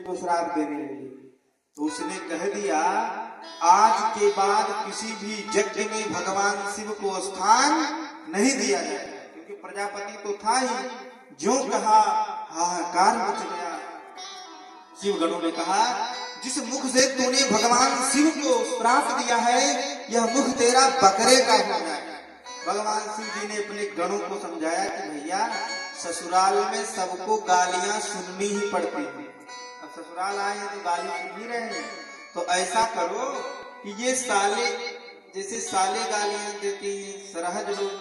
को श्राप देने लगी। तो उसने कह दिया आज के बाद किसी भी यज्ञ में भगवान शिव को स्थान नहीं दिया जाएगा, क्योंकि प्रजापति तो था ही। जो कहा हाहाकार मच गया। शिव गणों ने कहा जिस मुख से तूने भगवान शिव को श्राप दिया है यह मुख तेरा बकरे का हो जाए। भगवान शिव जी ने अपने गणों को समझाया कि भैया ससुराल में सबको गालियां सुननी ही पड़ती है। अब ससुराल आए हैं तो गाली सुन ही रहे हैं, तो ऐसा करो कि ये साले जैसे साले गालियां देती हैं, सरहज लोग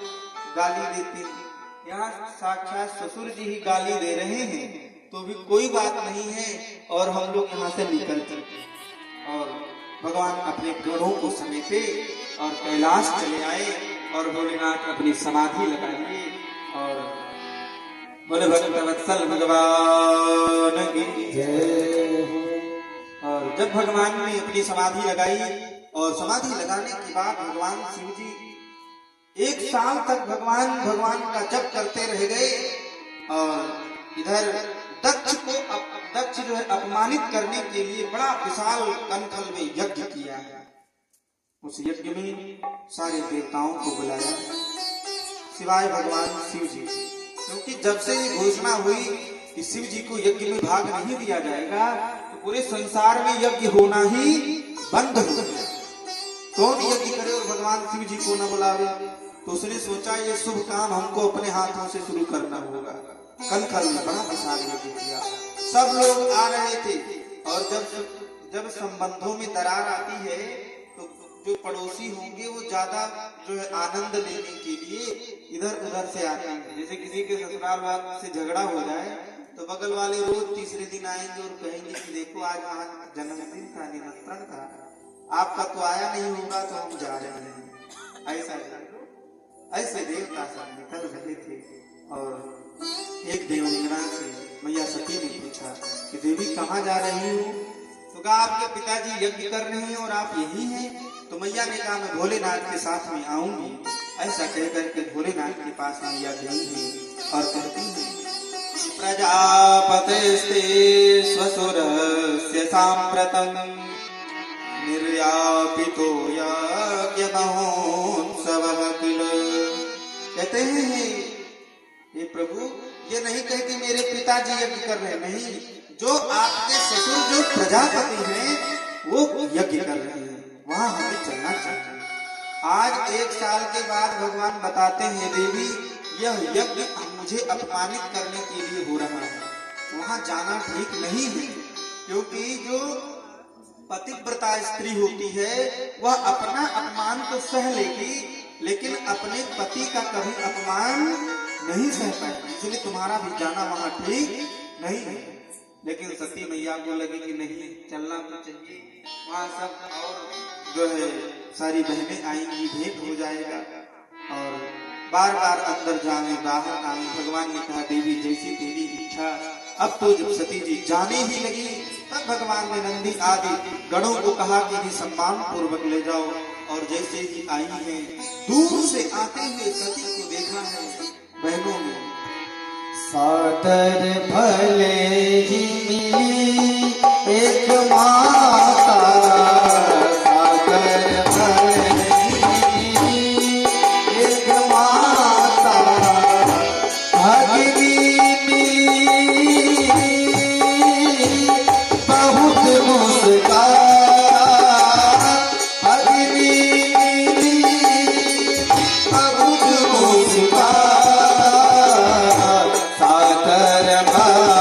गाली देते हैं, यहाँ साक्षात ससुर जी ही गाली दे रहे हैं, तो भी कोई बात नहीं है और हम लोग यहाँ से निकल चलते। और भगवान अपने गणों को समेटे और कैलाश चले आए और भोलेनाथ अपनी समाधि लगाइए और बोले भक्त वत्सल भगवान की जय हो। और जब भगवान ने अपनी समाधि लगाई और समाधि लगाने के बाद भगवान शिव जी 1 साल तक भगवान का जप करते रह गए। और इधर दक्ष जो है अपमानित करने के लिए बड़ा विशाल कनखल में यज्ञ किया है। उस यज्ञ में सारे देवताओं को बुलाया सिवाय भगवान शिव जी, क्योंकि जब से ये घोषणा हुई कि शिव जी को यज्ञ में भाग नहीं दिया जाएगा तो पूरे संसार में यज्ञ होना ही बंद हो गया। कौन यज्ञ करे और भगवान शिव जी को न बुलावे? तो उसने सोचा ये शुभ काम हमको अपने हाथों से शुरू करना होगा। कनखल में बड़ा विशाल यज्ञ किया, सब लोग आ रहे थे। और जब संबंधों में दरार आती है तो जो पड़ोसी होंगे वो ज्यादा जो है आनंद लेने के लिए इधर उधर से आते हैं। जैसे किसी के ससुराल वाले से झगड़ा हो जाए तो बगल वाले रोज तीसरे दिन आएंगे और कहेंगे कि देखो आज वहाँ जन्मदिन था, निमंत्रण था, आपका तो आया नहीं होगा तो हम जा रहे हैं। ऐसे देवता सब निकल रहे थे। और एक देवंगना से मैया सती ने पूछा कि देवी कहाँ जा रही हो? तो कहा आपके पिताजी यज्ञ कर रहे हैं और आप यही हैं। तो मैया ने कहा मैं भोलेनाथ के साथ में आऊंगी। ऐसा कहकर के भोलेनाथ के पास मैया गई है और कहती है प्रजापतिस्ते स्वसुरस्य साम्प्रतं निर्यापितो यज्ञ महोत्सवः किल। कहते हैं हे प्रभु ये नहीं कहते मेरे पिताजी यज्ञ कर रहे, नहीं, जो आपके ससुर जो प्रजापति हैं वो यज्ञ कर रहे हैं, वहां हमें चलना चाहिए। आज 1 साल के बाद भगवान बताते हैं देवी यह यज्ञ मुझे अपमानित करने के लिए हो रहा है, वहां जाना ठीक नहीं है। क्योंकि जो पतिव्रता स्त्री होती है वह अपना अपमान तो सह लेगी लेकिन अपने पति का कभी अपमान नहीं सह पाएगी, इसलिए तुम्हारा भी जाना वहां ठीक नहीं है। लेकिन सती मैया को लगे कि नहीं चलना तो चाहिए, वहां सब और जो है सारी बहनें आएंगी, भेंट हो जाएगा। और बार बार अंदर जाने बाहर आने भगवान ने कहा देवी जैसी तेरी इच्छा। अब तो जब सती जी जाने ही लगी तब भगवान ने नंदी आदि गणों को कहा कि इन्हें सम्मान पूर्वक ले जाओ। और जैसे ही आई है दूर से आते हुए सती को देखा है बहनों ने सादर भले ही मिली एक माता, सादर भले ही मिली एक माता, भगिनी बहुत मुस्कान, भगिनी बहुत मुस्कान, सादर भले